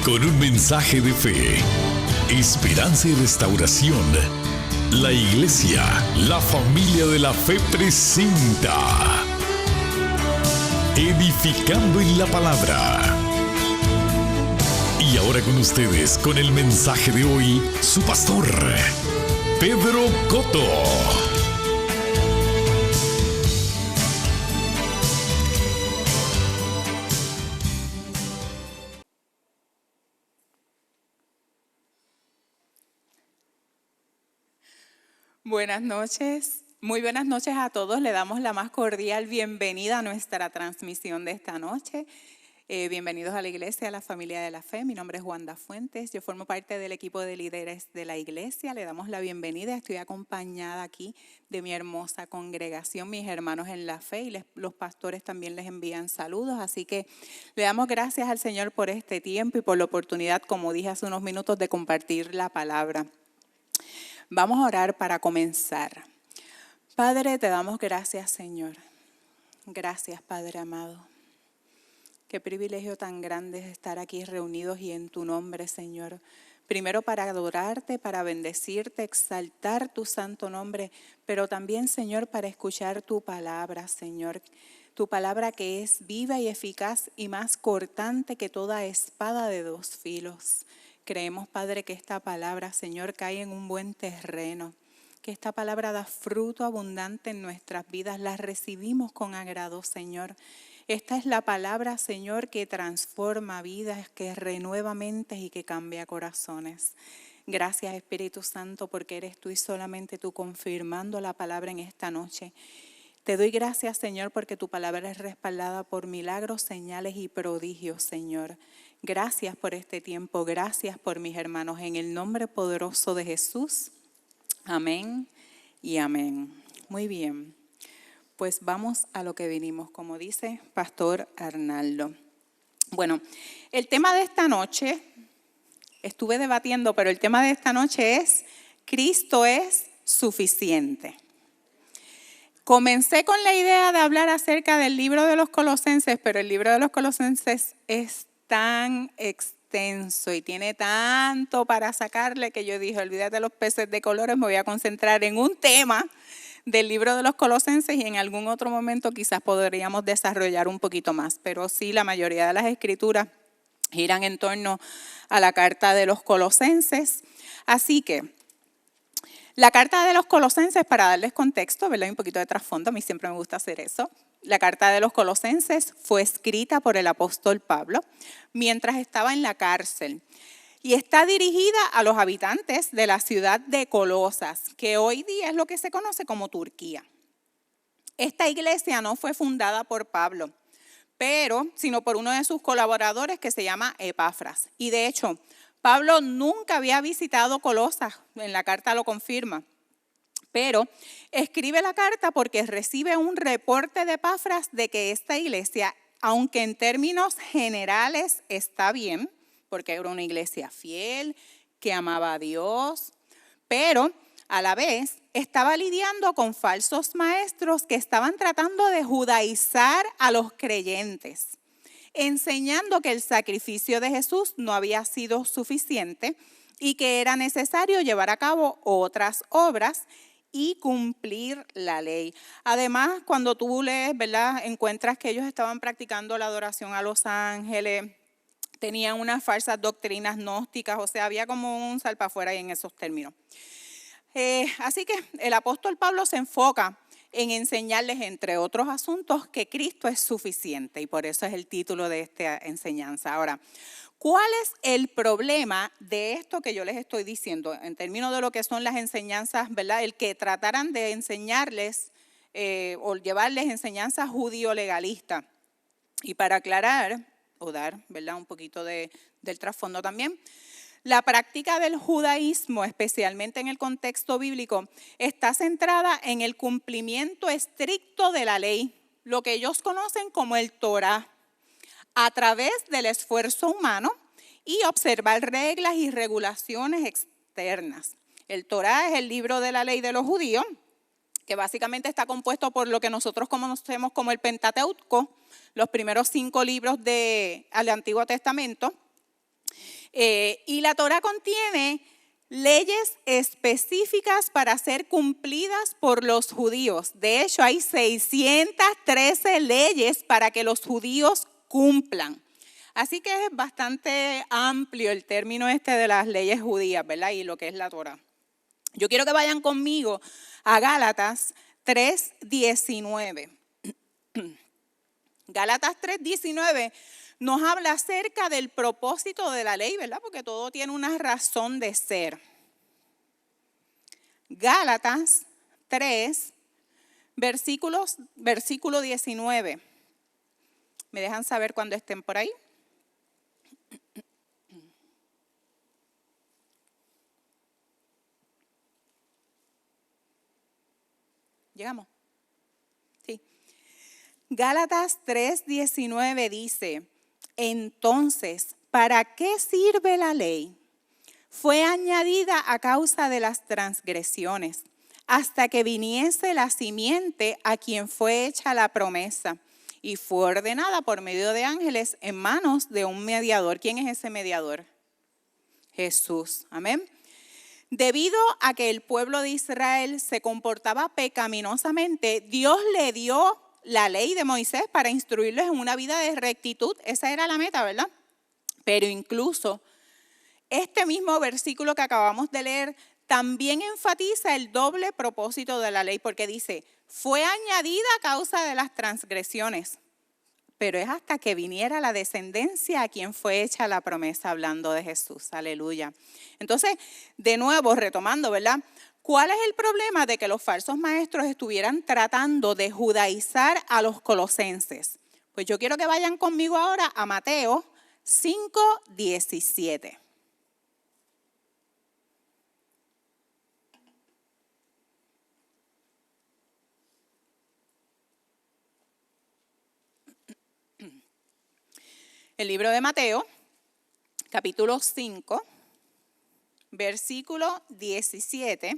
Con un mensaje de fe, esperanza y restauración, la Iglesia, la familia de la fe presenta Edificando en la Palabra. Y ahora con ustedes, con el mensaje de hoy, su pastor, Pedro Cotto. Buenas noches, muy buenas noches a todos. Le damos la más cordial bienvenida a nuestra transmisión de esta noche. Bienvenidos a la Iglesia, a la familia de la fe. Mi nombre es Wanda Fuentes, yo formo parte del equipo de líderes de la Iglesia. Le damos la bienvenida, estoy acompañada aquí de mi hermosa congregación, mis hermanos en la fe, y los pastores también les envían saludos. Así que le damos gracias al Señor por este tiempo y por la oportunidad, como dije hace unos minutos, de compartir la palabra. Vamos a orar para comenzar. Padre, te damos gracias, Señor. Gracias, Padre amado. Qué privilegio tan grande es estar aquí reunidos y en tu nombre, Señor. Primero para adorarte, para bendecirte, exaltar tu santo nombre, pero también, Señor, para escuchar tu palabra, Señor. Tu palabra que es viva y eficaz y más cortante que toda espada de dos filos. Creemos, Padre, que esta palabra, Señor, cae en un buen terreno, que esta palabra da fruto abundante en nuestras vidas. La recibimos con agrado, Señor. Esta es la palabra, Señor, que transforma vidas, que renueva mentes y que cambia corazones. Gracias, Espíritu Santo, porque eres tú y solamente tú confirmando la palabra en esta noche. Te doy gracias, Señor, porque tu palabra es respaldada por milagros, señales y prodigios, Señor. Gracias por este tiempo, gracias por mis hermanos. En el nombre poderoso de Jesús, amén y amén. Muy bien, pues vamos a lo que vinimos, como dice Pastor Arnaldo. Bueno, el tema de esta noche, estuve debatiendo, pero el tema de esta noche es Cristo es suficiente. Comencé con la idea de hablar acerca del libro de los Colosenses, pero el libro de los Colosenses es tan extenso y tiene tanto para sacarle que yo dije, olvídate de los peces de colores, me voy a concentrar en un tema del libro de los Colosenses y en algún otro momento quizás podríamos desarrollar un poquito más. Pero sí, la mayoría de las escrituras giran en torno a la carta de los Colosenses. Así que la carta de los Colosenses, para darles contexto, ¿verdad? Un poquito de trasfondo, a mí siempre me gusta hacer eso. La carta de los Colosenses fue escrita por el apóstol Pablo mientras estaba en la cárcel y está dirigida a los habitantes de la ciudad de Colosas, que hoy día es lo que se conoce como Turquía. Esta iglesia no fue fundada por Pablo, sino por uno de sus colaboradores que se llama Epafras. Y de hecho, Pablo nunca había visitado Colosas, en la carta lo confirma, pero escribe la carta porque recibe un reporte de Epafras de que esta iglesia, aunque en términos generales está bien, porque era una iglesia fiel, que amaba a Dios, pero a la vez estaba lidiando con falsos maestros que estaban tratando de judaizar a los creyentes, enseñando que el sacrificio de Jesús no había sido suficiente y que era necesario llevar a cabo otras obras y cumplir la ley. Además, cuando tú lees, ¿verdad?, encuentras que ellos estaban practicando la adoración a los ángeles, tenían unas falsas doctrinas gnósticas, o sea, había como un salpafuera ahí en esos términos. Así que el apóstol Pablo se enfoca en enseñarles, entre otros asuntos, que Cristo es suficiente, y por eso es el título de esta enseñanza. Ahora, ¿cuál es el problema de esto que yo les estoy diciendo en términos de lo que son las enseñanzas, ¿verdad? El que trataran de enseñarles o llevarles enseñanzas judío-legalistas. Y para aclarar o dar, ¿verdad?, un poquito del trasfondo también, la práctica del judaísmo, especialmente en el contexto bíblico, está centrada en el cumplimiento estricto de la ley, lo que ellos conocen como el Torá, a través del esfuerzo humano y observar reglas y regulaciones externas. El Torá es el libro de la ley de los judíos, que básicamente está compuesto por lo que nosotros conocemos como el Pentateuco, los primeros 5 libros del Antiguo Testamento. Y la Torá contiene leyes específicas para ser cumplidas por los judíos. De hecho, hay 613 leyes para que los judíos cumplan. Así que es bastante amplio el término de las leyes judías, ¿verdad? Y lo que es la Torá. Yo quiero que vayan conmigo a Gálatas 3:19. Gálatas 3:19 nos habla acerca del propósito de la ley, ¿verdad? Porque todo tiene una razón de ser. Gálatas 3, versículo 19. ¿Me dejan saber cuando estén por ahí? ¿Llegamos? Sí. Gálatas 3:19 dice, entonces, ¿para qué sirve la ley? Fue añadida a causa de las transgresiones, hasta que viniese la simiente a quien fue hecha la promesa, y fue ordenada por medio de ángeles en manos de un mediador. ¿Quién es ese mediador? Jesús. Amén. Debido a que el pueblo de Israel se comportaba pecaminosamente, Dios le dio la ley de Moisés para instruirlos en una vida de rectitud. Esa era la meta, ¿verdad? Pero incluso este mismo versículo que acabamos de leer también enfatiza el doble propósito de la ley, porque dice, fue añadida a causa de las transgresiones, pero es hasta que viniera la descendencia a quien fue hecha la promesa, hablando de Jesús. Aleluya. Entonces, de nuevo, retomando, ¿verdad? ¿Cuál es el problema de que los falsos maestros estuvieran tratando de judaizar a los colosenses? Pues yo quiero que vayan conmigo ahora a Mateo 5:17. El libro de Mateo, capítulo 5, versículo 17,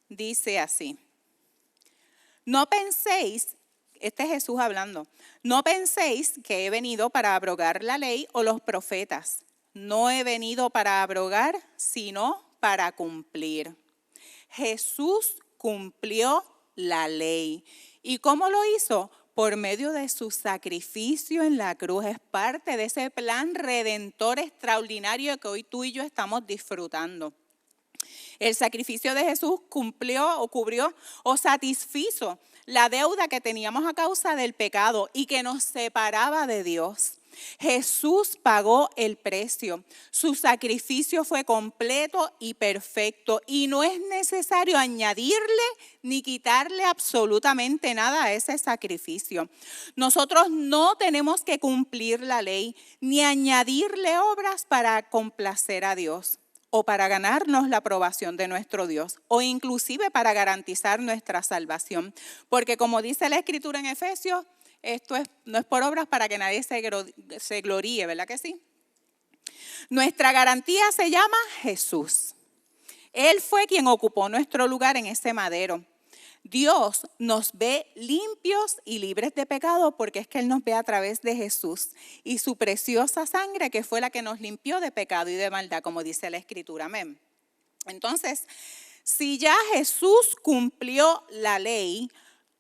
dice así. No penséis, este es Jesús hablando, no penséis que he venido para abrogar la ley o los profetas. No he venido para abrogar, sino para cumplir. Jesús cumplió la ley. ¿Y cómo lo hizo? Por medio de su sacrificio en la cruz. Es parte de ese plan redentor extraordinario que hoy tú y yo estamos disfrutando. El sacrificio de Jesús cumplió o cubrió o satisfizo la deuda que teníamos a causa del pecado y que nos separaba de Dios. Jesús pagó el precio. Su sacrificio fue completo y perfecto y no es necesario añadirle ni quitarle absolutamente nada a ese sacrificio. Nosotros no tenemos que cumplir la ley ni añadirle obras para complacer a Dios o para ganarnos la aprobación de nuestro Dios o inclusive para garantizar nuestra salvación. Porque como dice la Escritura en Efesios, no es por obras para que nadie se gloríe, ¿verdad que sí? Nuestra garantía se llama Jesús. Él fue quien ocupó nuestro lugar en ese madero. Dios nos ve limpios y libres de pecado porque es que Él nos ve a través de Jesús y su preciosa sangre que fue la que nos limpió de pecado y de maldad, como dice la Escritura. Amén. Entonces, si ya Jesús cumplió la ley,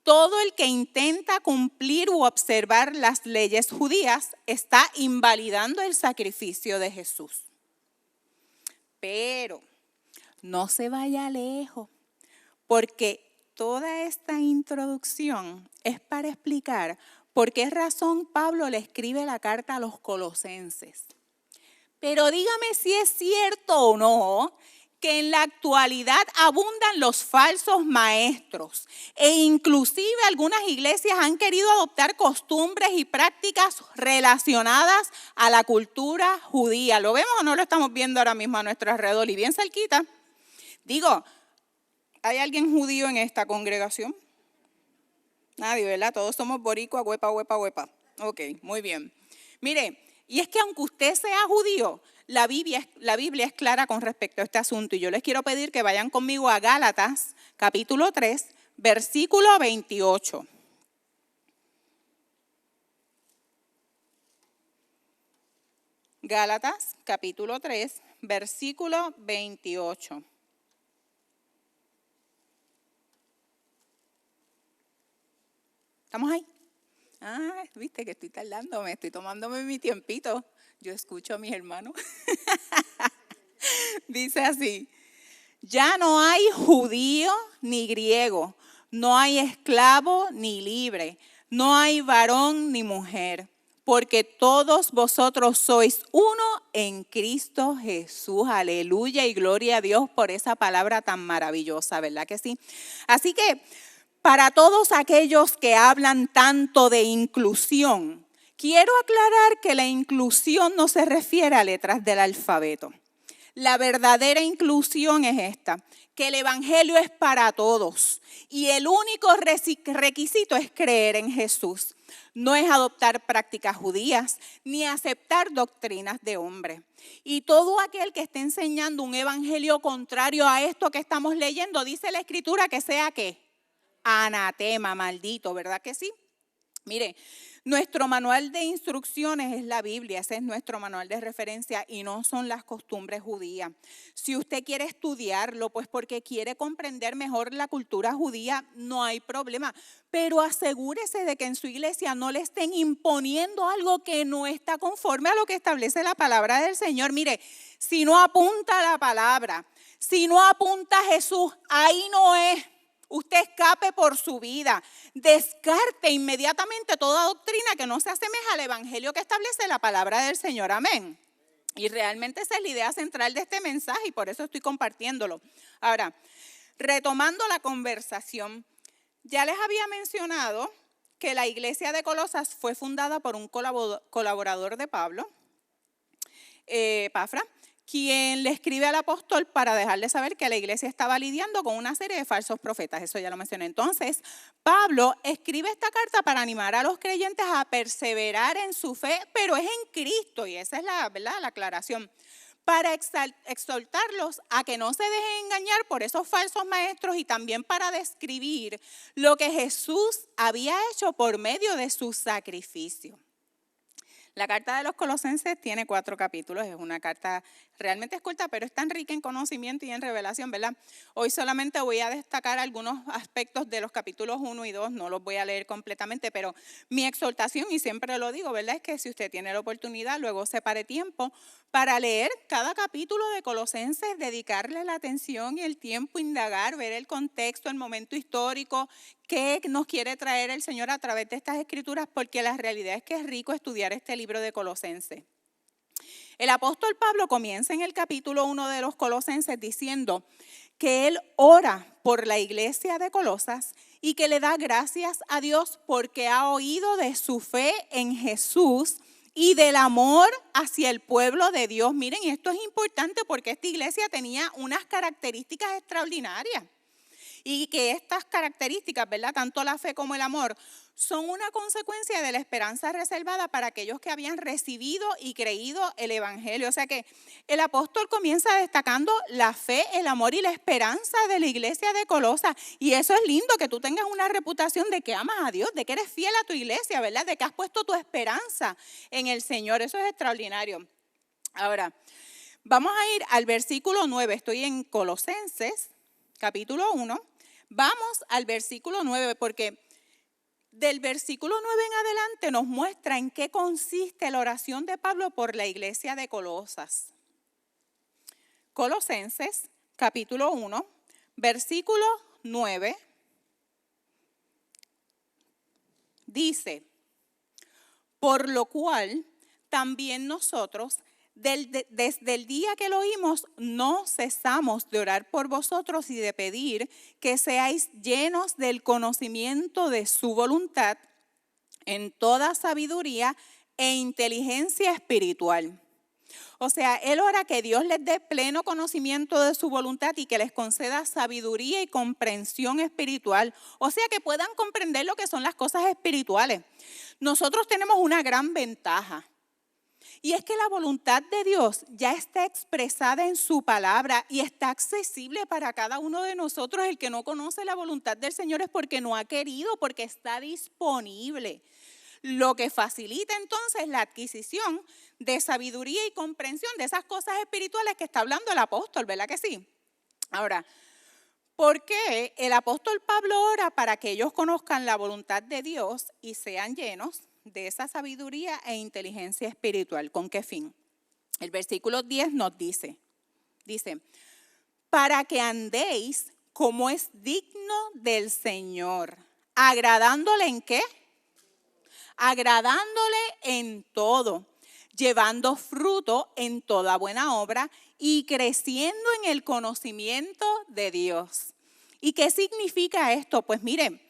todo el que intenta cumplir u observar las leyes judías está invalidando el sacrificio de Jesús. Pero no se vaya lejos, porque toda esta introducción es para explicar por qué razón Pablo le escribe la carta a los colosenses. Pero dígame si es cierto o no que en la actualidad abundan los falsos maestros e inclusive algunas iglesias han querido adoptar costumbres y prácticas relacionadas a la cultura judía. ¿Lo vemos o no lo estamos viendo ahora mismo a nuestro alrededor y bien cerquita? Digo, ¿hay alguien judío en esta congregación? Nadie, ¿verdad? Todos somos boricua, huepa, huepa, huepa. Ok, muy bien. Mire, y es que aunque usted sea judío, la Biblia es clara con respecto a este asunto. Y yo les quiero pedir que vayan conmigo a Gálatas, capítulo 3, versículo 28. Gálatas capítulo 3, versículo 28. ¿Estamos ahí? Ah, viste que estoy tardándome, estoy tomándome mi tiempito. Yo escucho a mis hermanos. Dice así: ya no hay judío ni griego, no hay esclavo ni libre, no hay varón ni mujer, porque todos vosotros sois uno en Cristo Jesús. Aleluya y gloria a Dios por esa palabra tan maravillosa, ¿verdad que sí? Así que para todos aquellos que hablan tanto de inclusión, quiero aclarar que la inclusión no se refiere a letras del alfabeto. La verdadera inclusión es esta, que el evangelio es para todos y el único requisito es creer en Jesús. No es adoptar prácticas judías ni aceptar doctrinas de hombre. Y todo aquel que esté enseñando un evangelio contrario a esto que estamos leyendo, dice la Escritura que sea ¿qué? Anatema, maldito, ¿verdad que sí? Mire, nuestro manual de instrucciones es la Biblia, ese es nuestro manual de referencia y no son las costumbres judías. Si usted quiere estudiarlo, pues porque quiere comprender mejor la cultura judía, no hay problema. Pero asegúrese de que en su iglesia no le estén imponiendo algo que no está conforme a lo que establece la palabra del Señor. Mire, si no apunta a la palabra, si no apunta a Jesús, ahí no es. Usted escape por su vida, descarte inmediatamente toda doctrina que no se asemeja al evangelio que establece la palabra del Señor. Amén. Y realmente esa es la idea central de este mensaje y por eso estoy compartiéndolo. Ahora, retomando la conversación, ya les había mencionado que la iglesia de Colosas fue fundada por un colaborador de Pablo, Epafra, quien le escribe al apóstol para dejarle saber que la iglesia estaba lidiando con una serie de falsos profetas. Eso ya lo mencioné. Entonces, Pablo escribe esta carta para animar a los creyentes a perseverar en su fe, pero es en Cristo, y esa es la aclaración, para exhortarlos a que no se dejen engañar por esos falsos maestros y también para describir lo que Jesús había hecho por medio de su sacrificio. La carta de los Colosenses tiene 4 capítulos, es una carta realmente corta, pero es tan rica en conocimiento y en revelación, ¿verdad? Hoy solamente voy a destacar algunos aspectos de los capítulos 1 y 2, no los voy a leer completamente, pero mi exhortación, y siempre lo digo, ¿verdad? Es que si usted tiene la oportunidad, luego separe tiempo para leer cada capítulo de Colosenses, dedicarle la atención y el tiempo, indagar, ver el contexto, el momento histórico, qué nos quiere traer el Señor a través de estas escrituras, porque la realidad es que es rico estudiar este libro de Colosenses. El apóstol Pablo comienza en el capítulo 1 de los Colosenses diciendo que él ora por la iglesia de Colosas y que le da gracias a Dios porque ha oído de su fe en Jesús y del amor hacia el pueblo de Dios. Miren, y esto es importante porque esta iglesia tenía unas características extraordinarias. Y que estas características, ¿verdad? Tanto la fe como el amor, son una consecuencia de la esperanza reservada para aquellos que habían recibido y creído el evangelio. O sea que el apóstol comienza destacando la fe, el amor y la esperanza de la iglesia de Colosas. Y eso es lindo, que tú tengas una reputación de que amas a Dios, de que eres fiel a tu iglesia, ¿verdad? De que has puesto tu esperanza en el Señor. Eso es extraordinario. Ahora, vamos a ir al versículo 9. Estoy en Colosenses, capítulo 1. Vamos al versículo 9 porque del versículo 9 en adelante nos muestra en qué consiste la oración de Pablo por la iglesia de Colosas. Colosenses, capítulo 1, versículo 9, dice: por lo cual también nosotros, desde el día que lo oímos, no cesamos de orar por vosotros y de pedir que seáis llenos del conocimiento de su voluntad en toda sabiduría e inteligencia espiritual. O sea, él ora que Dios les dé pleno conocimiento de su voluntad y que les conceda sabiduría y comprensión espiritual. O sea, que puedan comprender lo que son las cosas espirituales. Nosotros tenemos una gran ventaja. Y es que la voluntad de Dios ya está expresada en su palabra y está accesible para cada uno de nosotros. El que no conoce la voluntad del Señor es porque no ha querido, porque está disponible. lo que facilita entonces la adquisición de sabiduría y comprensión de esas cosas espirituales que está hablando el apóstol, ¿verdad que sí? Ahora, ¿por qué el apóstol Pablo ora para que ellos conozcan la voluntad de Dios y sean llenos de esa sabiduría e inteligencia espiritual? ¿Con qué fin? El versículo 10 nos dice, para que andéis como es digno del Señor, agradándole ¿en qué? Agradándole en todo, llevando fruto en toda buena obra y creciendo en el conocimiento de Dios. ¿Y qué significa esto? Pues miren,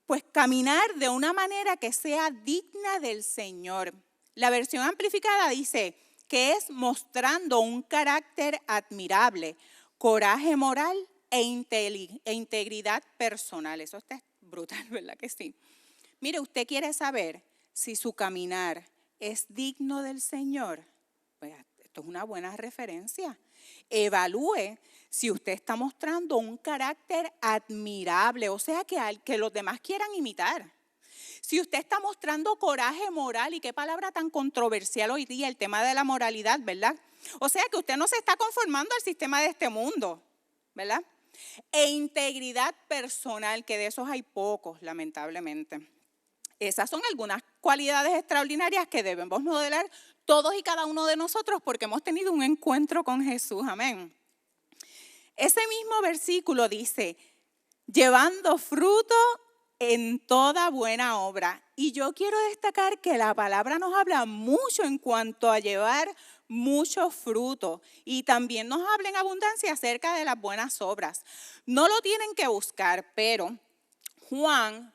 pues caminar de una manera que sea digna del Señor. La versión amplificada dice que es mostrando un carácter admirable, coraje moral e integridad personal. Eso está brutal, ¿verdad que sí? Mire, usted quiere saber si su caminar es digno del Señor. Pues esto es una buena referencia. Evalúe si usted está mostrando un carácter admirable, o sea, que los demás quieran imitar. Si usted está mostrando coraje moral, y qué palabra tan controversial hoy día el tema de la moralidad, ¿verdad? O sea, que usted no se está conformando al sistema de este mundo, ¿verdad? E integridad personal, que de esos hay pocos, lamentablemente. Esas son algunas cualidades extraordinarias que debemos modelar todos y cada uno de nosotros porque hemos tenido un encuentro con Jesús. Amén. Ese mismo versículo dice, llevando fruto en toda buena obra. Y yo quiero destacar que la palabra nos habla mucho en cuanto a llevar mucho fruto. Y también nos habla en abundancia acerca de las buenas obras. No lo tienen que buscar, pero Juan...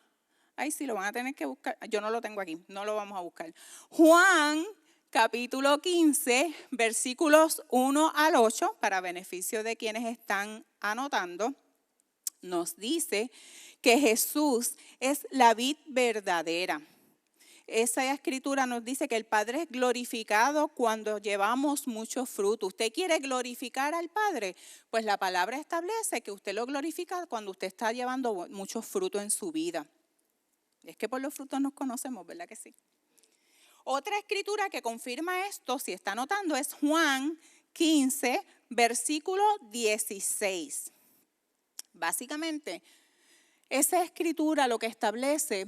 Ay, sí, lo van a tener que buscar. Yo no lo tengo aquí, no lo vamos a buscar. Juan, capítulo 15, versículos 1 al 8, para beneficio de quienes están anotando, nos dice que Jesús es la vid verdadera. Esa escritura nos dice que el Padre es glorificado cuando llevamos mucho fruto. ¿Usted quiere glorificar al Padre? Pues la palabra establece que usted lo glorifica cuando usted está llevando mucho fruto en su vida. Es que por los frutos nos conocemos, ¿verdad que sí? Otra escritura que confirma esto, si está notando, es Juan 15, versículo 16. Básicamente, esa escritura lo que establece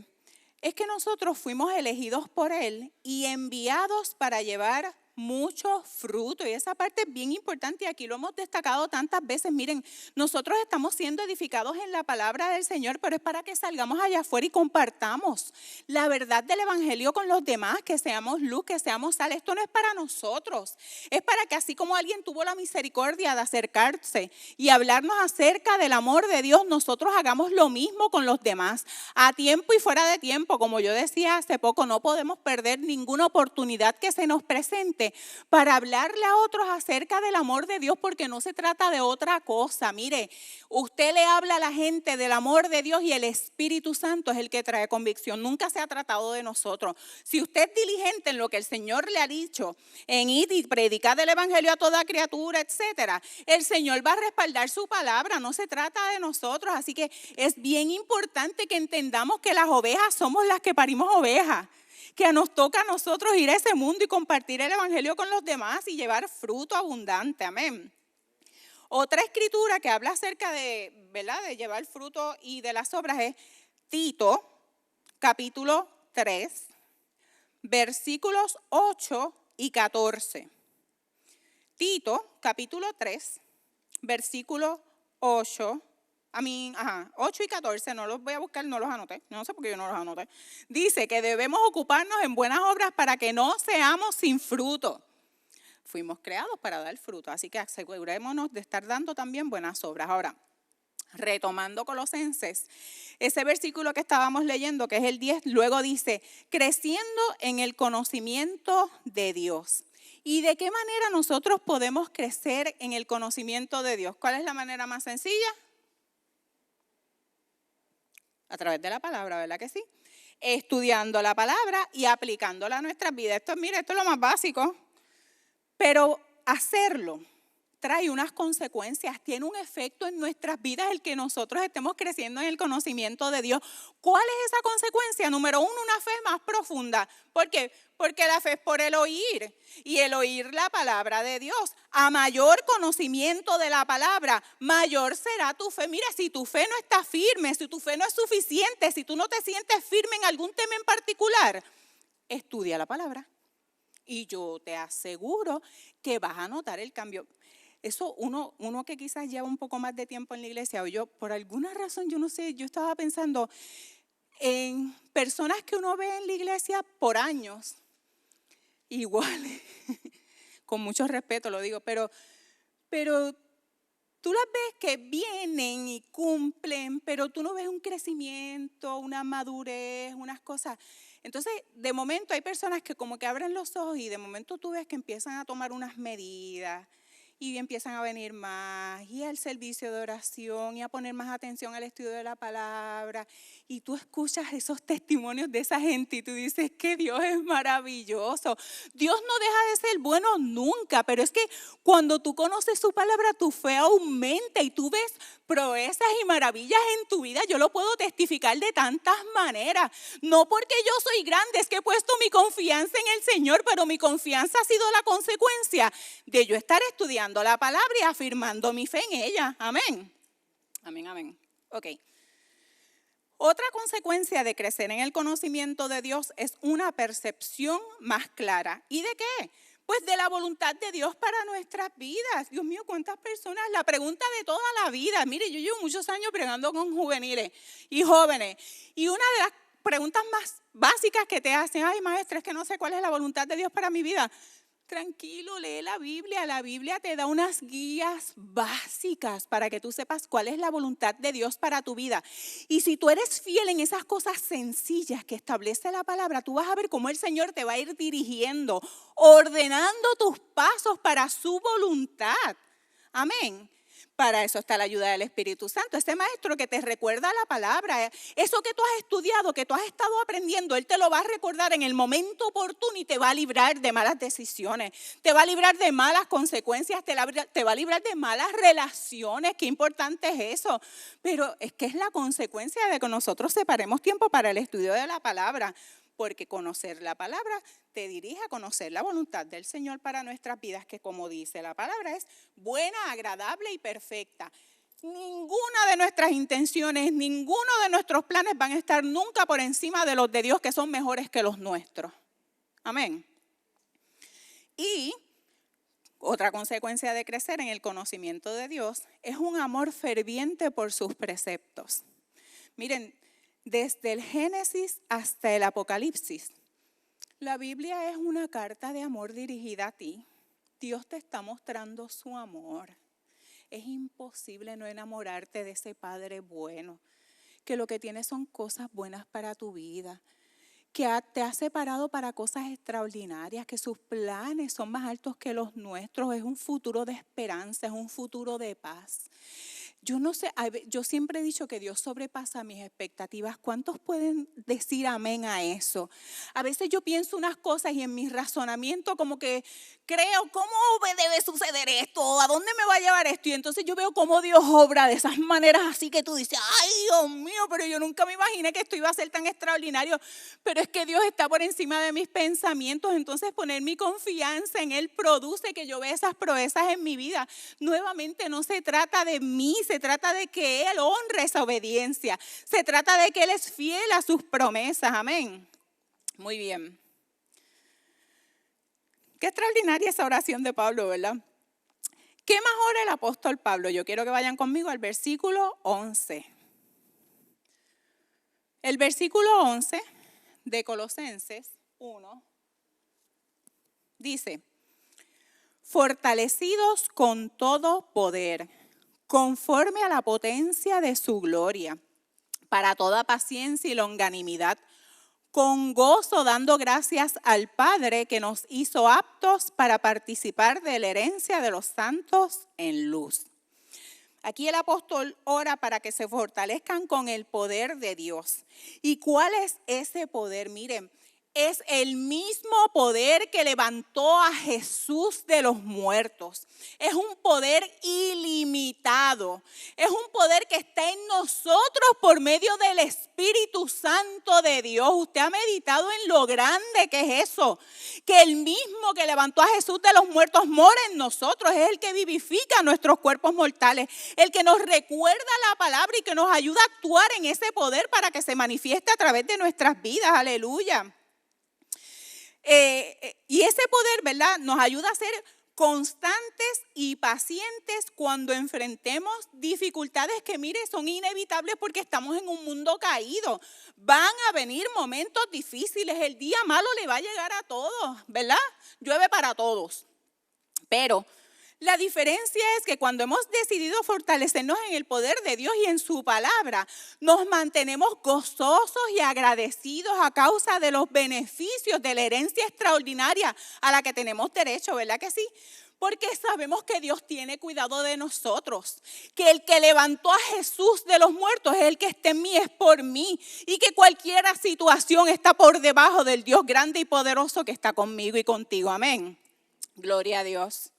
es que nosotros fuimos elegidos por Él y enviados para llevar mucho fruto. Y esa parte es bien importante y aquí lo hemos destacado tantas veces. Miren, nosotros estamos siendo edificados en la palabra del Señor, pero es para que salgamos allá afuera y compartamos la verdad del evangelio con los demás, que seamos luz, que seamos sal. Esto no es para nosotros, es para que así como alguien tuvo la misericordia de acercarse y hablarnos acerca del amor de Dios, nosotros hagamos lo mismo con los demás, a tiempo y fuera de tiempo. Como yo decía hace poco, no podemos perder ninguna oportunidad que se nos presente para hablarle a otros acerca del amor de Dios, porque no se trata de otra cosa. Mire, usted le habla a la gente del amor de Dios y el Espíritu Santo es el que trae convicción. Nunca se ha tratado de nosotros. Si usted es diligente en lo que el Señor le ha dicho, en ir y predicar el evangelio a toda criatura, etcétera, el Señor va a respaldar su palabra. No se trata de nosotros. Así que es bien importante que entendamos que las ovejas somos las que parimos ovejas, que nos toca a nosotros ir a ese mundo y compartir el evangelio con los demás y llevar fruto abundante. Amén. Otra escritura que habla acerca de, ¿verdad?, de llevar fruto y de las obras es Tito, capítulo 3, versículos 8 y 14. Tito, capítulo 3, versículo 8 y 14, no los voy a buscar, no los anoté, no sé por qué yo no los anoté. Dice que debemos ocuparnos en buenas obras para que no seamos sin fruto. Fuimos creados para dar fruto, así que asegurémonos de estar dando también buenas obras. Ahora, retomando Colosenses, ese versículo que estábamos leyendo, que es el 10, luego dice, creciendo en el conocimiento de Dios. ¿Y de qué manera nosotros podemos crecer en el conocimiento de Dios? ¿Cuál es la manera más sencilla? A través de la palabra, ¿verdad que sí? Estudiando la palabra y aplicándola a nuestras vidas. Esto es lo más básico. Pero hacerlo trae unas consecuencias, tiene un efecto en nuestras vidas el que nosotros estemos creciendo en el conocimiento de Dios. ¿Cuál es esa consecuencia? Número uno, una fe más profunda. ¿Por qué? Porque la fe es por el oír, y el oír la palabra de Dios. A mayor conocimiento de la palabra, mayor será tu fe. Mira, si tu fe no está firme, si tu fe no es suficiente, si tú no te sientes firme en algún tema en particular, estudia la palabra. Y yo te aseguro que vas a notar el cambio. Eso uno que quizás lleva un poco más de tiempo en la iglesia, o yo por alguna razón, yo no sé, yo estaba pensando en personas que uno ve en la iglesia por años, igual, con mucho respeto lo digo, pero tú las ves que vienen y cumplen, pero tú no ves un crecimiento, una madurez, unas cosas. Entonces, de momento hay personas que como que abren los ojos y de momento tú ves que empiezan a tomar unas medidas y empiezan a venir más y al servicio de oración y a poner más atención al estudio de la palabra. Y tú escuchas esos testimonios de esa gente y tú dices que Dios es maravilloso. Dios no deja de ser bueno nunca, pero es que cuando tú conoces su palabra, tu fe aumenta y tú ves proezas y maravillas en tu vida. Yo lo puedo testificar de tantas maneras. No porque yo soy grande, es que he puesto mi confianza en el Señor, pero mi confianza ha sido la consecuencia de yo estar estudiando la palabra y afirmando mi fe en ella. Amén. Amén, amén. Ok. Otra consecuencia de crecer en el conocimiento de Dios es una percepción más clara. ¿Y de qué? Pues de la voluntad de Dios para nuestras vidas. Dios mío, ¿cuántas personas? La pregunta de toda la vida. Mire, yo llevo muchos años bregando con juveniles y jóvenes. Y una de las preguntas más básicas que te hacen, ay maestra, es que no sé cuál es la voluntad de Dios para mi vida. Tranquilo, lee la Biblia. La Biblia te da unas guías básicas para que tú sepas cuál es la voluntad de Dios para tu vida. Y si tú eres fiel en esas cosas sencillas que establece la palabra, tú vas a ver cómo el Señor te va a ir dirigiendo, ordenando tus pasos para su voluntad. Amén. Para eso está la ayuda del Espíritu Santo, ese maestro que te recuerda la palabra. Eso que tú has estudiado, que tú has estado aprendiendo, Él te lo va a recordar en el momento oportuno y te va a librar de malas decisiones, te va a librar de malas consecuencias, te va a librar de malas relaciones. Qué importante es eso. Pero es que es la consecuencia de que nosotros separemos tiempo para el estudio de la palabra. Porque conocer la palabra te dirige a conocer la voluntad del Señor para nuestras vidas, que como dice la palabra es buena, agradable y perfecta. Ninguna de nuestras intenciones, ninguno de nuestros planes van a estar nunca por encima de los de Dios, que son mejores que los nuestros. Amén. Y otra consecuencia de crecer en el conocimiento de Dios es un amor ferviente por sus preceptos. Miren, desde el Génesis hasta el Apocalipsis, la Biblia es una carta de amor dirigida a ti. Dios te está mostrando su amor. Es imposible no enamorarte de ese Padre bueno, que lo que tiene son cosas buenas para tu vida, que te ha separado para cosas extraordinarias, que sus planes son más altos que los nuestros. Es un futuro de esperanza, es un futuro de paz. Yo no sé, yo siempre he dicho que Dios sobrepasa mis expectativas. ¿Cuántos pueden decir amén a eso? A veces yo pienso unas cosas y en mi razonamiento como que creo, ¿cómo debe suceder esto? ¿A dónde me va a llevar esto? Y entonces yo veo cómo Dios obra de esas maneras así que tú dices, ay Dios mío, pero yo nunca me imaginé que esto iba a ser tan extraordinario. Pero es que Dios está por encima de mis pensamientos. Entonces poner mi confianza en Él produce que yo vea esas proezas en mi vida. Nuevamente no se trata de mí, se trata de que Él honre esa obediencia. Se trata de que Él es fiel a sus promesas. Amén. Muy bien. Qué extraordinaria esa oración de Pablo, ¿verdad? ¿Qué más ora el apóstol Pablo? Yo quiero que vayan conmigo al versículo 11. El versículo 11 de Colosenses 1 dice: fortalecidos con todo poder, conforme a la potencia de su gloria, para toda paciencia y longanimidad, con gozo dando gracias al Padre que nos hizo aptos para participar de la herencia de los santos en luz. Aquí el apóstol ora para que se fortalezcan con el poder de Dios. ¿Y cuál es ese poder? Miren, es el mismo poder que levantó a Jesús de los muertos. Es un poder ilimitado. Es un poder que está en nosotros por medio del Espíritu Santo de Dios. Usted ha meditado en lo grande que es eso. Que el mismo que levantó a Jesús de los muertos mora en nosotros. Es el que vivifica nuestros cuerpos mortales. El que nos recuerda la palabra y que nos ayuda a actuar en ese poder para que se manifieste a través de nuestras vidas. Aleluya. Y ese poder, ¿verdad?, nos ayuda a ser constantes y pacientes cuando enfrentemos dificultades que, mire, son inevitables porque estamos en un mundo caído. Van a venir momentos difíciles, el día malo le va a llegar a todos, ¿verdad? Llueve para todos. Pero la diferencia es que cuando hemos decidido fortalecernos en el poder de Dios y en su palabra, nos mantenemos gozosos y agradecidos a causa de los beneficios de la herencia extraordinaria a la que tenemos derecho, ¿verdad que sí? Porque sabemos que Dios tiene cuidado de nosotros, que el que levantó a Jesús de los muertos es el que está en mí, es por mí, y que cualquier situación está por debajo del Dios grande y poderoso que está conmigo y contigo. Amén. Gloria a Dios.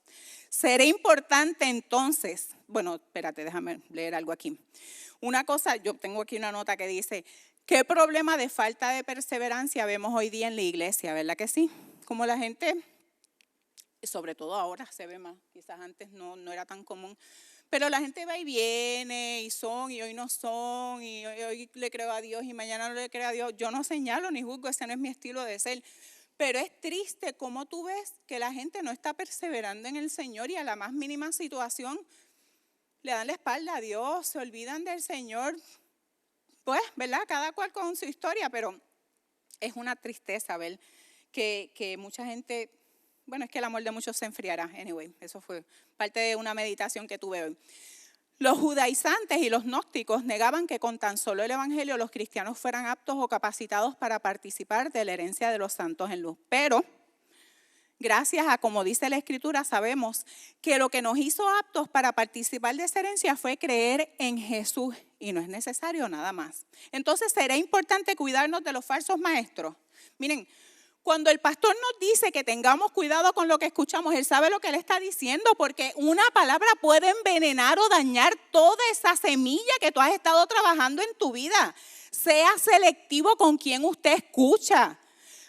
Será importante entonces, bueno, espérate, déjame leer algo aquí. Una cosa, yo tengo aquí una nota que dice, ¿qué problema de falta de perseverancia vemos hoy día en la iglesia? ¿Verdad que sí? Como la gente, sobre todo ahora se ve más, quizás antes no era tan común, pero la gente va y viene y son y hoy no son y hoy le creo a Dios y mañana no le creo a Dios. Yo no señalo ni juzgo, ese no es mi estilo de ser. Pero es triste cómo tú ves que la gente no está perseverando en el Señor y a la más mínima situación le dan la espalda a Dios, se olvidan del Señor. Pues, ¿verdad? Cada cual con su historia, pero es una tristeza ver que mucha gente, bueno, es que el amor de muchos se enfriará. Anyway, eso fue parte de una meditación que tuve hoy. Los judaizantes y los gnósticos negaban que con tan solo el evangelio los cristianos fueran aptos o capacitados para participar de la herencia de los santos en luz. Pero, gracias a, como dice la Escritura, sabemos que lo que nos hizo aptos para participar de esa herencia fue creer en Jesús y no es necesario nada más. Entonces, ¿será importante cuidarnos de los falsos maestros? Miren, cuando el pastor nos dice que tengamos cuidado con lo que escuchamos, él sabe lo que le está diciendo, porque una palabra puede envenenar o dañar toda esa semilla que tú has estado trabajando en tu vida. Sea selectivo con quien usted escucha.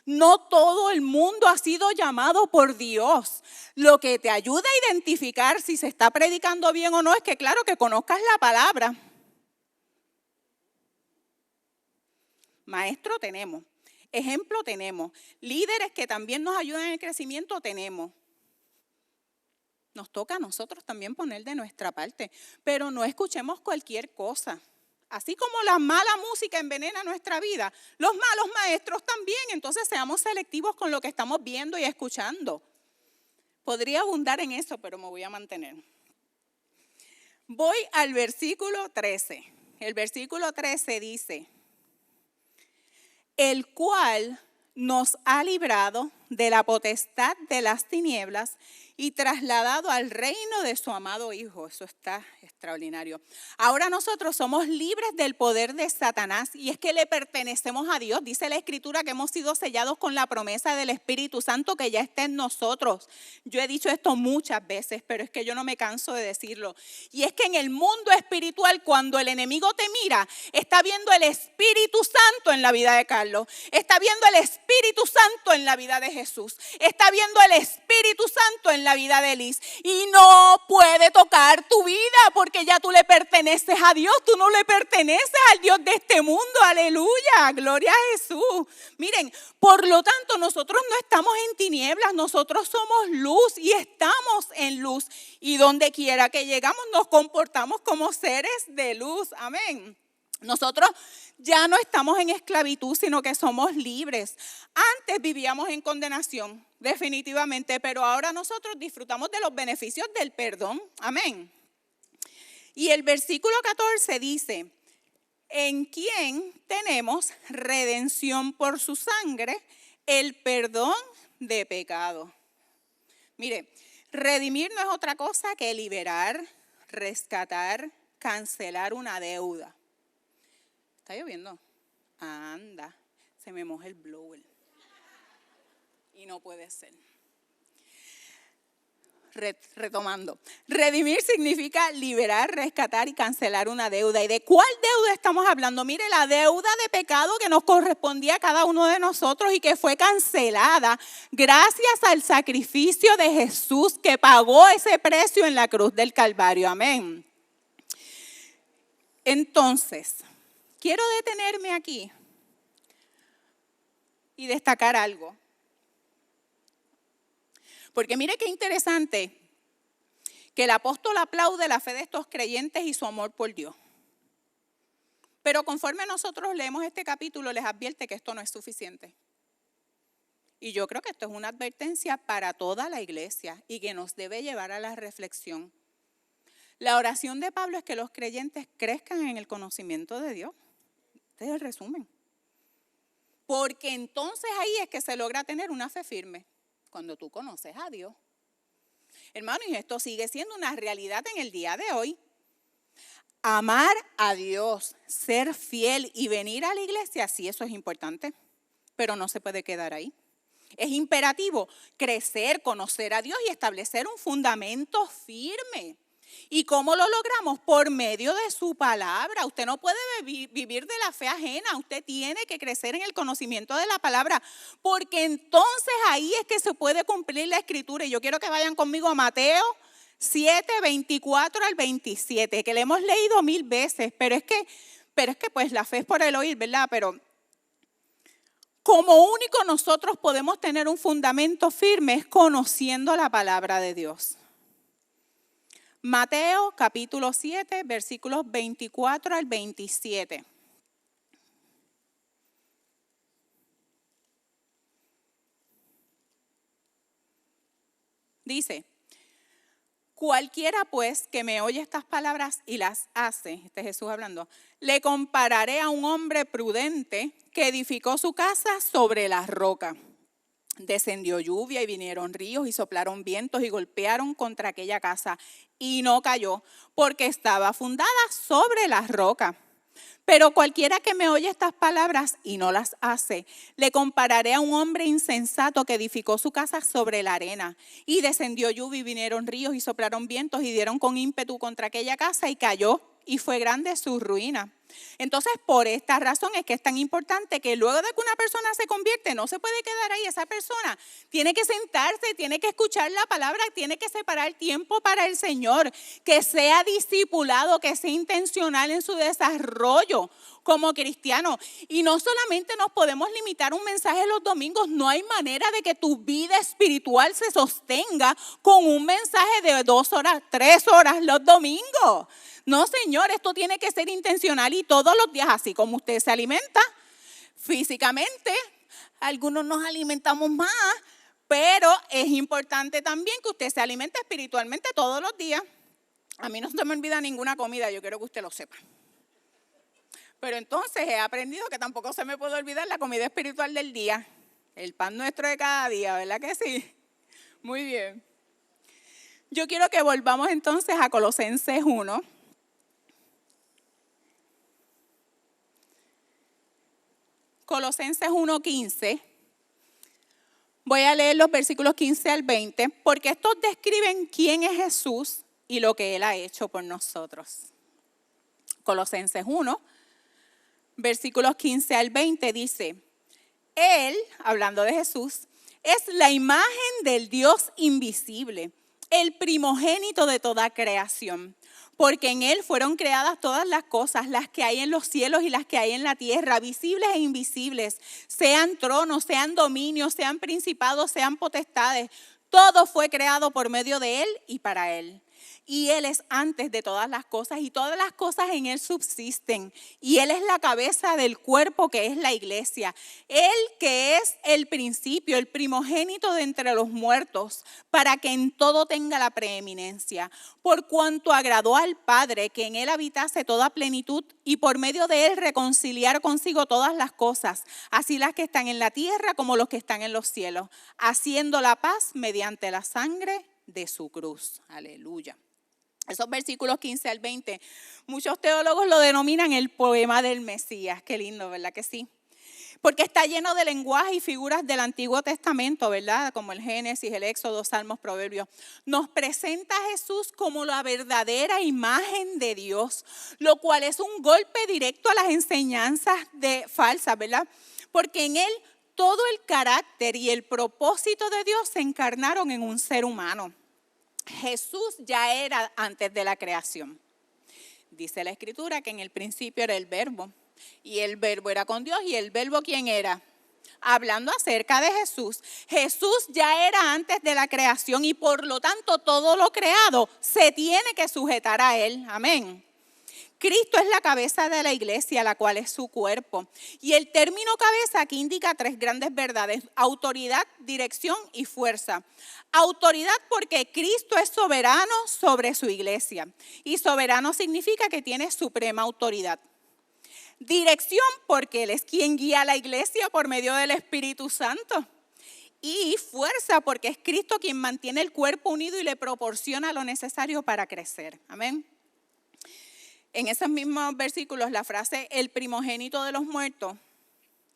No todo el mundo ha sido llamado por Dios. Lo que te ayuda a identificar si se está predicando bien o no es que, claro, que conozcas la palabra. Maestro tenemos. Ejemplo tenemos, líderes que también nos ayudan en el crecimiento tenemos. Nos toca a nosotros también poner de nuestra parte, pero no escuchemos cualquier cosa. Así como la mala música envenena nuestra vida, los malos maestros también, entonces seamos selectivos con lo que estamos viendo y escuchando. Podría abundar en eso, pero me voy a mantener. Voy al versículo 13. El versículo 13 dice, el cual nos ha librado de la potestad de las tinieblas y trasladado al reino de su amado Hijo. Eso está extraordinario. Ahora nosotros somos libres del poder de Satanás y es que le pertenecemos a Dios. Dice la Escritura que hemos sido sellados con la promesa del Espíritu Santo que ya está en nosotros. Yo he dicho esto muchas veces, pero es que yo no me canso de decirlo. Y es que en el mundo espiritual, cuando el enemigo te mira, está viendo el Espíritu Santo en la vida de Carlos. Está viendo el Espíritu Santo en la vida de Jesús. Está viendo el Espíritu Santo en la vida de Liz. Y no puede tocar tu vida porque ya tú le perteneces a Dios. Tú no le perteneces al Dios de este mundo. Aleluya, gloria a Jesús. Miren, por lo tanto nosotros no estamos en tinieblas. Nosotros somos luz y estamos en luz. Y donde quiera que llegamos nos comportamos como seres de luz. Amén. Nosotros ya no estamos en esclavitud, sino que somos libres. Antes vivíamos en condenación, definitivamente, pero ahora nosotros disfrutamos de los beneficios del perdón. Amén. Y el versículo 14 dice, en quien tenemos redención por su sangre, el perdón de pecado. Mire, redimir no es otra cosa que liberar, rescatar, cancelar una deuda. ¿Está lloviendo? Anda, se me moja el blower. Y no puede ser. Retomando. Redimir significa liberar, rescatar y cancelar una deuda. ¿Y de cuál deuda estamos hablando? Mire, la deuda de pecado que nos correspondía a cada uno de nosotros y que fue cancelada gracias al sacrificio de Jesús que pagó ese precio en la cruz del Calvario. Amén. Entonces, quiero detenerme aquí y destacar algo. Porque mire qué interesante que el apóstol aplaude la fe de estos creyentes y su amor por Dios. Pero conforme nosotros leemos este capítulo, les advierte que esto no es suficiente. Y yo creo que esto es una advertencia para toda la iglesia y que nos debe llevar a la reflexión. La oración de Pablo es que los creyentes crezcan en el conocimiento de Dios. Este es el resumen. Porque entonces ahí es que se logra tener una fe firme. Cuando tú conoces a Dios. Hermano, y esto sigue siendo una realidad en el día de hoy. Amar a Dios, ser fiel y venir a la iglesia, sí, eso es importante, pero no se puede quedar ahí. Es imperativo crecer, conocer a Dios y establecer un fundamento firme. ¿Y cómo lo logramos? Por medio de su palabra. Usted no puede vivir de la fe ajena. Usted tiene que crecer en el conocimiento de la palabra. Porque entonces ahí es que se puede cumplir la escritura. Y yo quiero que vayan conmigo a Mateo 7, 24 al 27. Que le hemos leído 1000 veces. Pero es que pues la fe es por el oír, ¿verdad? Pero como único nosotros podemos tener un fundamento firme es conociendo la palabra de Dios. Mateo capítulo 7, versículos 24 al 27. Dice, cualquiera pues que me oye estas palabras y las hace, este es Jesús hablando, le compararé a un hombre prudente que edificó su casa sobre la roca. Descendió lluvia y vinieron ríos y soplaron vientos y golpearon contra aquella casa y no cayó porque estaba fundada sobre la roca. Pero cualquiera que me oye estas palabras y no las hace, le compararé a un hombre insensato que edificó su casa sobre la arena. Y descendió lluvia y vinieron ríos y soplaron vientos y dieron con ímpetu contra aquella casa y cayó y fue grande su ruina. Entonces, por esta razón es que es tan importante que luego de que una persona se convierte, no se puede quedar ahí. Esa persona tiene que sentarse, tiene que escuchar la palabra, tiene que separar tiempo para el Señor, que sea discipulado, que sea intencional en su desarrollo como cristiano. Y no solamente nos podemos limitar a un mensaje los domingos, no hay manera de que tu vida espiritual se sostenga con un mensaje de 2 horas, 3 horas los domingos. No, señor, esto tiene que ser intencional y todos los días, así como usted se alimenta físicamente, algunos nos alimentamos más, pero es importante también que usted se alimente espiritualmente todos los días. A mí no se me olvida ninguna comida, yo quiero que usted lo sepa. Pero entonces he aprendido que tampoco se me puede olvidar la comida espiritual del día, el pan nuestro de cada día, ¿verdad que sí? Muy bien. Yo quiero que volvamos entonces a Colosenses 1. Colosenses 1:15. Voy a leer los versículos 15 al 20, porque estos describen quién es Jesús y lo que Él ha hecho por nosotros. Colosenses 1, versículos 15 al 20 dice, Él, hablando de Jesús, es la imagen del Dios invisible, el primogénito de toda creación. Porque en Él fueron creadas todas las cosas, las que hay en los cielos y las que hay en la tierra, visibles e invisibles, sean tronos, sean dominios, sean principados, sean potestades. Todo fue creado por medio de Él y para Él. Y Él es antes de todas las cosas y todas las cosas en Él subsisten. Y Él es la cabeza del cuerpo que es la iglesia. Él que es el principio, el primogénito de entre los muertos, para que en todo tenga la preeminencia. Por cuanto agradó al Padre que en Él habitase toda plenitud y por medio de Él reconciliar consigo todas las cosas, así las que están en la tierra como los que están en los cielos, haciendo la paz mediante la sangre de su cruz. Aleluya. Esos versículos 15 al 20, muchos teólogos lo denominan el poema del Mesías. Qué lindo, ¿verdad que sí? porque está lleno de lenguaje y figuras del Antiguo Testamento, ¿verdad? Como el Génesis, el Éxodo, Salmos, Proverbios. Nos presenta a Jesús como la verdadera imagen de Dios, lo cual es un golpe directo a las enseñanzas falsas, ¿verdad? Porque en él todo el carácter y el propósito de Dios se encarnaron en un ser humano. Jesús ya era antes de la creación. Dice la Escritura que en el principio era el Verbo. Y el Verbo era con Dios. ¿Y el Verbo quién era? Hablando acerca de Jesús. Jesús ya era antes de la creación y por lo tanto todo lo creado se tiene que sujetar a Él. Amén. Cristo es la cabeza de la iglesia, la cual es su cuerpo. Y el término cabeza aquí indica tres grandes verdades: autoridad, dirección y fuerza. Autoridad porque Cristo es soberano sobre su iglesia. Y soberano significa que tiene suprema autoridad. Dirección porque Él es quien guía a la iglesia por medio del Espíritu Santo. Y fuerza porque es Cristo quien mantiene el cuerpo unido y le proporciona lo necesario para crecer. Amén. En esos mismos versículos, la frase el primogénito de los muertos,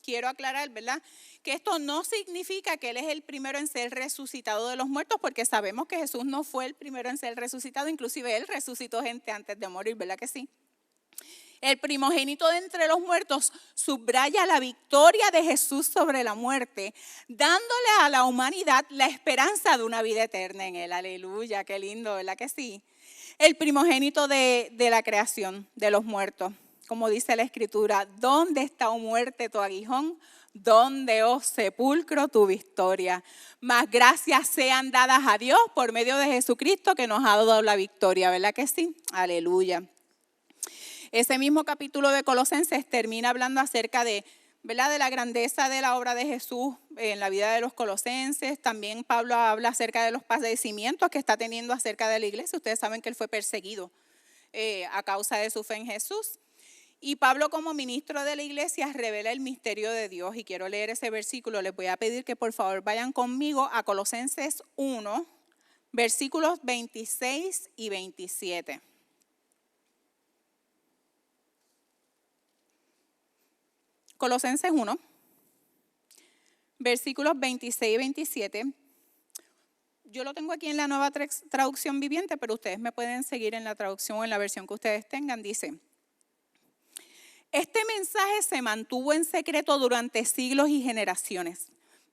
quiero aclarar, ¿verdad? Que esto no significa que Él es el primero en ser resucitado de los muertos, porque sabemos que Jesús no fue el primero en ser resucitado, inclusive Él resucitó gente antes de morir, ¿verdad que sí? El primogénito de entre los muertos subraya la victoria de Jesús sobre la muerte, dándole a la humanidad la esperanza de una vida eterna en Él. Aleluya, qué lindo, ¿verdad que sí? El primogénito de la creación, de los muertos. Como dice la Escritura, ¿dónde está, oh muerte, tu aguijón? ¿Dónde, oh sepulcro, tu victoria? Mas gracias sean dadas a Dios por medio de Jesucristo que nos ha dado la victoria, ¿verdad que sí? Aleluya. Ese mismo capítulo de Colosenses termina hablando acerca de, ¿verdad?, de la grandeza de la obra de Jesús en la vida de los colosenses. También Pablo habla acerca de los padecimientos que está teniendo acerca de la iglesia. Ustedes saben que él fue perseguido a causa de su fe en Jesús. Y Pablo, como ministro de la iglesia, revela el misterio de Dios. Y quiero leer ese versículo. Les voy a pedir que por favor vayan conmigo a Colosenses 1, versículos 26 y 27. Colosenses 1, versículos 26 y 27. Yo lo tengo aquí en la Nueva Traducción Viviente, pero ustedes me pueden seguir en la traducción o en la versión que ustedes tengan. Dice: este mensaje se mantuvo en secreto durante siglos y generaciones,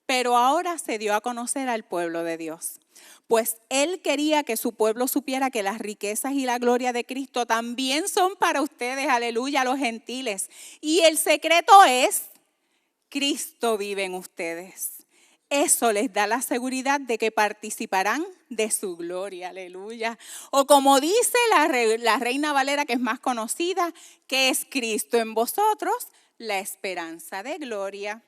pero ahora se dio a conocer al pueblo de Dios. Pues Él quería que su pueblo supiera que las riquezas y la gloria de Cristo también son para ustedes, aleluya, los gentiles. Y el secreto es: Cristo vive en ustedes. Eso les da la seguridad de que participarán de su gloria, aleluya. O como dice la Reina Valera, que es más conocida, que es Cristo en vosotros, la esperanza de gloria.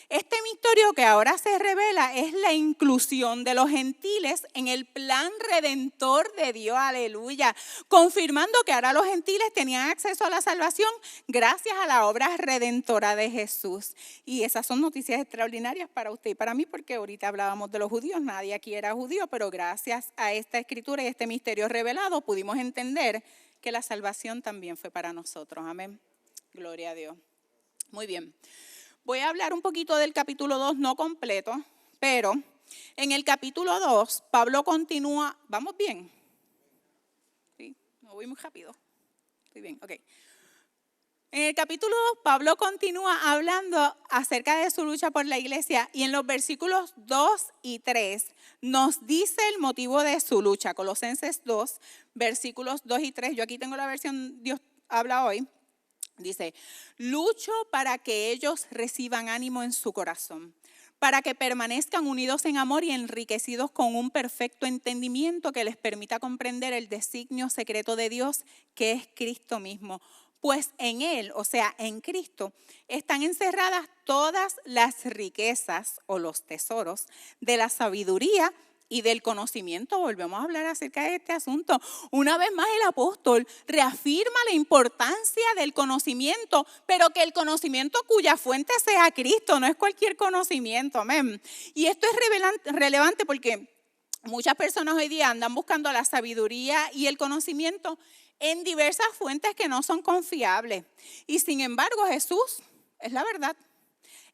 Este misterio que ahora se revela es la inclusión de los gentiles en el plan redentor de Dios, aleluya, confirmando que ahora los gentiles tenían acceso a la salvación gracias a la obra redentora de Jesús. Y esas son noticias extraordinarias para usted y para mí, porque ahorita hablábamos de los judíos, nadie aquí era judío, pero gracias a esta escritura y este misterio revelado pudimos entender que la salvación también fue para nosotros, amén, gloria a Dios. Muy bien. Voy a hablar un poquito del capítulo 2, no completo, pero en el capítulo 2, Pablo continúa. ¿Vamos bien? Sí, no voy muy rápido. Estoy bien, ok. En el capítulo 2, Pablo continúa hablando acerca de su lucha por la iglesia y en los versículos 2 y 3 nos dice el motivo de su lucha. Colosenses 2, versículos 2 y 3. Yo aquí tengo la versión Dios habla hoy. Dice: lucho para que ellos reciban ánimo en su corazón, para que permanezcan unidos en amor y enriquecidos con un perfecto entendimiento que les permita comprender el designio secreto de Dios, que es Cristo mismo. Pues en Él, o sea, en Cristo, están encerradas todas las riquezas o los tesoros de la sabiduría y del conocimiento. Volvemos a hablar acerca de este asunto. Una vez más el apóstol reafirma la importancia del conocimiento, pero que el conocimiento cuya fuente sea Cristo, no es cualquier conocimiento, amén. Y esto es relevante porque muchas personas hoy día andan buscando la sabiduría y el conocimiento en diversas fuentes que no son confiables. Y sin embargo Jesús es la verdad.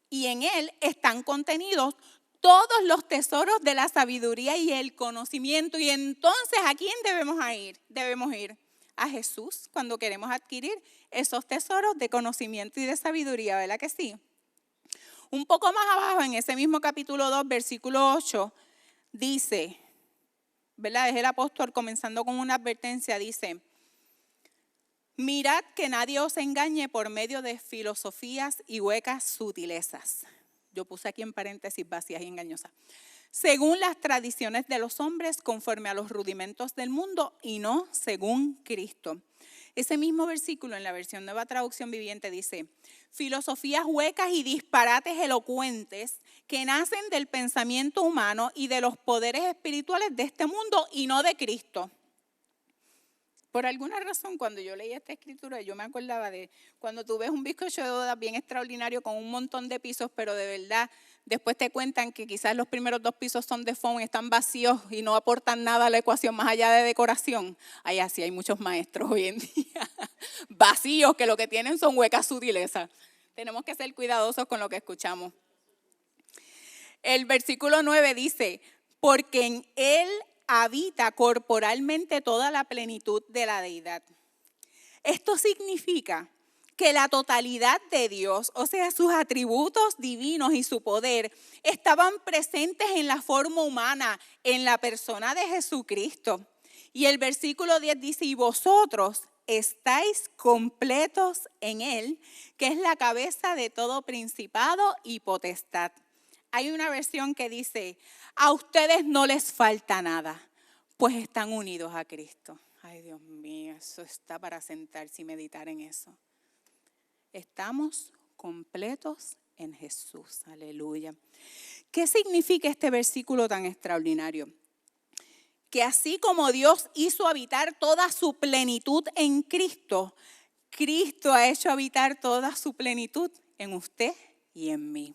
y en Él están contenidos todos los tesoros de la sabiduría y el conocimiento. Y entonces, ¿a quién debemos ir? Debemos ir a Jesús cuando queremos adquirir esos tesoros de conocimiento y de sabiduría, ¿verdad que sí? Un poco más abajo, en ese mismo capítulo 2, versículo 8, dice, ¿verdad? Es el apóstol comenzando con una advertencia, dice: mirad que nadie os engañe por medio de filosofías y huecas sutilezas. Yo puse aquí en paréntesis vacías y engañosas. Según las tradiciones de los hombres, conforme a los rudimentos del mundo y no según Cristo. Ese mismo versículo en la versión Nueva Traducción Viviente dice: filosofías huecas y disparates elocuentes que nacen del pensamiento humano y de los poderes espirituales de este mundo y no de Cristo. Por alguna razón, cuando yo leí esta escritura, yo me acordaba de cuando tú ves un bizcocho de bodas bien extraordinario con un montón de pisos, pero de verdad después te cuentan que quizás los primeros 2 pisos son de foam, están vacíos y no aportan nada a la ecuación más allá de decoración. Ahí así hay muchos maestros hoy en día vacíos que lo que tienen son huecas sutilezas. Tenemos que ser cuidadosos con lo que escuchamos. El versículo 9 dice: porque en Él habita corporalmente toda la plenitud de la deidad. Esto significa que la totalidad de Dios, o sea, sus atributos divinos y su poder, estaban presentes en la forma humana, en la persona de Jesucristo. Y el versículo 10 dice: y vosotros estáis completos en Él, que es la cabeza de todo principado y potestad. Hay una versión que dice: a ustedes no les falta nada, pues están unidos a Cristo. Ay, Dios mío, eso está para sentarse y meditar en eso. Estamos completos en Jesús. Aleluya. ¿Qué significa este versículo tan extraordinario? Que así como Dios hizo habitar toda su plenitud en Cristo, Cristo ha hecho habitar toda su plenitud en usted y en mí.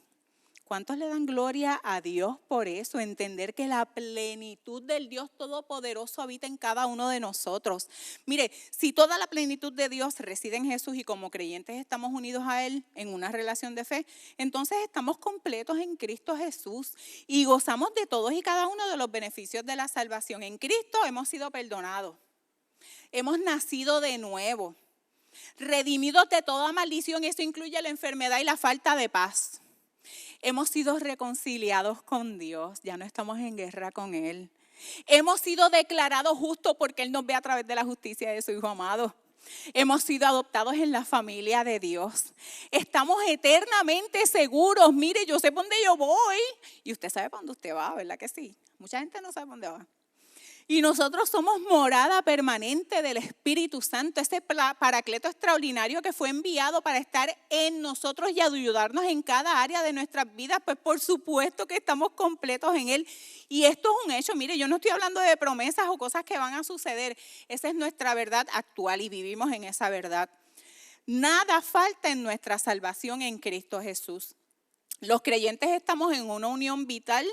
¿Cuántos le dan gloria a Dios por eso? Entender que la plenitud del Dios Todopoderoso habita en cada uno de nosotros. Mire, si toda la plenitud de Dios reside en Jesús y como creyentes estamos unidos a Él en una relación de fe, entonces estamos completos en Cristo Jesús y gozamos de todos y cada uno de los beneficios de la salvación. En Cristo hemos sido perdonados, hemos nacido de nuevo, redimidos de toda maldición. Eso incluye la enfermedad y la falta de paz. Hemos sido reconciliados con Dios, ya no estamos en guerra con Él. Hemos sido declarados justos porque Él nos ve a través de la justicia de su Hijo amado. Hemos sido adoptados en la familia de Dios. Estamos eternamente seguros. Mire, yo sé por dónde yo voy y usted sabe por dónde usted va, ¿verdad que sí? Mucha gente no sabe por dónde va. Y nosotros somos morada permanente del Espíritu Santo, ese paracleto extraordinario que fue enviado para estar en nosotros y ayudarnos en cada área de nuestras vidas. Pues por supuesto que estamos completos en Él. Y esto es un hecho. Mire, yo no estoy hablando de promesas o cosas que van a suceder. Esa es nuestra verdad actual y vivimos en esa verdad. Nada falta en nuestra salvación en Cristo Jesús. Los creyentes estamos en una unión vital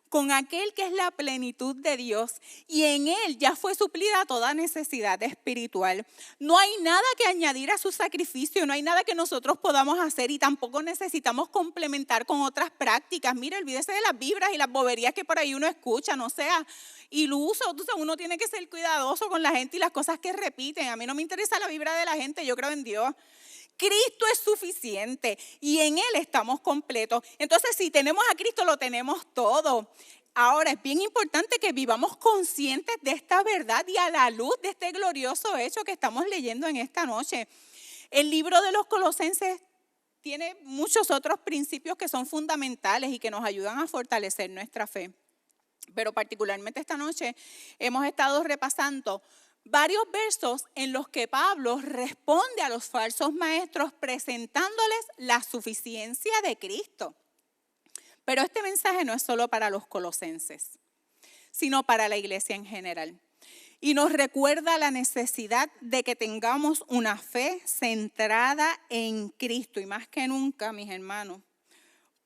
con aquel que es la plenitud de Dios y en Él ya fue suplida toda necesidad espiritual. No hay nada que añadir a su sacrificio, no hay nada que nosotros podamos hacer y tampoco necesitamos complementar con otras prácticas. Mire, olvídese de las vibras y las boberías que por ahí uno escucha, no sea iluso. Entonces uno tiene que ser cuidadoso con la gente y las cosas que repiten. A mí no me interesa la vibra de la gente, yo creo en Dios. Cristo es suficiente y en Él estamos completos. Entonces, si tenemos a Cristo, lo tenemos todo. Ahora, es bien importante que vivamos conscientes de esta verdad y a la luz de este glorioso hecho que estamos leyendo en esta noche. El libro de los Colosenses tiene muchos otros principios que son fundamentales y que nos ayudan a fortalecer nuestra fe. Pero particularmente esta noche hemos estado repasando varios versos en los que Pablo responde a los falsos maestros presentándoles la suficiencia de Cristo. Pero este mensaje no es solo para los colosenses, sino para la iglesia en general. Y nos recuerda la necesidad de que tengamos una fe centrada en Cristo. Y más que nunca, mis hermanos,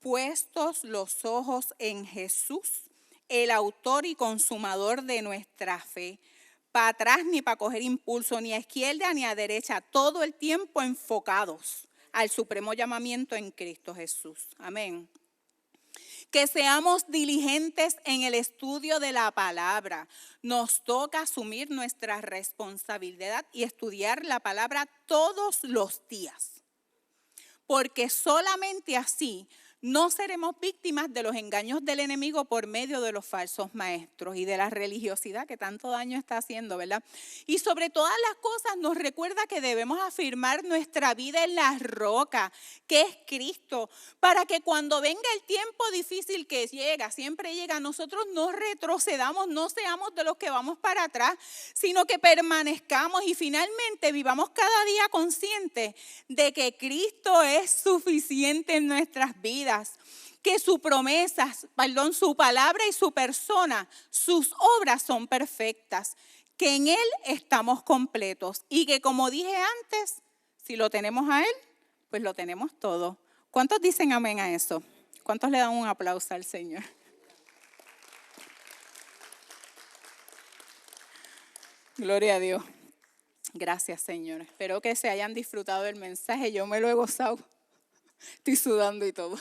puestos los ojos en Jesús, el autor y consumador de nuestra fe. Para atrás ni para coger impulso, ni a izquierda ni a derecha, todo el tiempo enfocados al supremo llamamiento en Cristo Jesús. Amén. Que seamos diligentes en el estudio de la palabra. Nos toca asumir nuestra responsabilidad y estudiar la palabra todos los días. Porque solamente así no seremos víctimas de los engaños del enemigo por medio de los falsos maestros y de la religiosidad que tanto daño está haciendo, ¿verdad? Y sobre todas las cosas nos recuerda que debemos afirmar nuestra vida en la roca, que es Cristo, para que cuando venga el tiempo difícil que llega, siempre llega, nosotros no retrocedamos, no seamos de los que vamos para atrás, sino que permanezcamos y finalmente vivamos cada día conscientes de que Cristo es suficiente en nuestras vidas. Que sus promesas, su palabra y su persona, sus obras son perfectas, que en Él estamos completos y que como dije antes, si lo tenemos a Él, pues lo tenemos todo. ¿Cuántos dicen amén a eso? ¿Cuántos le dan un aplauso al Señor? Gloria a Dios. Gracias, Señor. Espero que se hayan disfrutado del mensaje. Yo me lo he gozado. Estoy sudando y todo.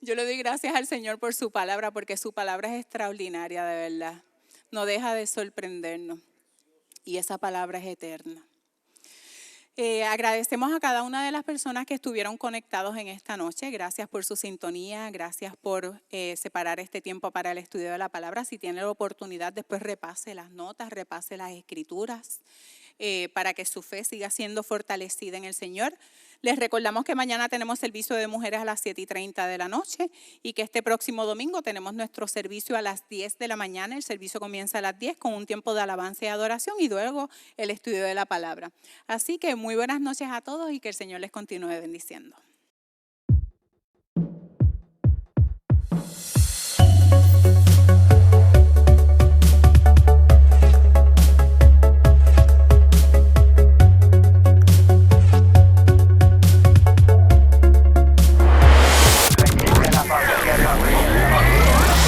Yo le doy gracias al Señor por su palabra, porque su palabra es extraordinaria, de verdad. No deja de sorprendernos. Y esa palabra es eterna. Agradecemos a cada una de las personas que estuvieron conectados en esta noche. Gracias por su sintonía, gracias por separar este tiempo para el estudio de la palabra. Si tiene la oportunidad, después repase las notas, repase las escrituras, para que su fe siga siendo fortalecida en el Señor. Les recordamos que mañana tenemos servicio de mujeres a las 7:30 de la noche y que este próximo domingo tenemos nuestro servicio a las 10 de la mañana. El servicio comienza a las 10 con un tiempo de alabanza y adoración y luego el estudio de la palabra. Así que muy buenas noches a todos y que el Señor les continúe bendiciendo.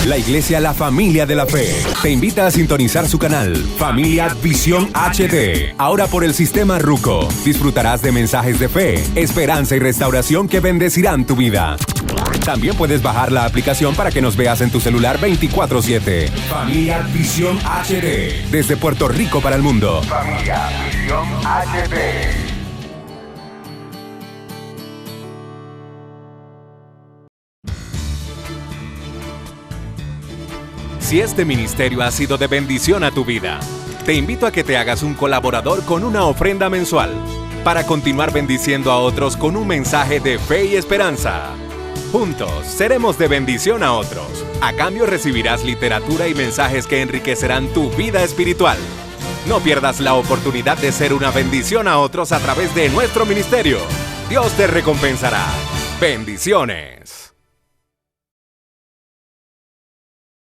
La Iglesia La Familia de la Fe te invita a sintonizar su canal Familia Visión HD. Ahora por el sistema Ruco disfrutarás de mensajes de fe, esperanza y restauración que bendecirán tu vida. También puedes bajar la aplicación para que nos veas en tu celular 24/7. Familia Visión HD. Desde Puerto Rico para el mundo. Familia Visión HD. Si este ministerio ha sido de bendición a tu vida, te invito a que te hagas un colaborador con una ofrenda mensual para continuar bendiciendo a otros con un mensaje de fe y esperanza. Juntos seremos de bendición a otros. A cambio recibirás literatura y mensajes que enriquecerán tu vida espiritual. No pierdas la oportunidad de ser una bendición a otros a través de nuestro ministerio. Dios te recompensará. Bendiciones.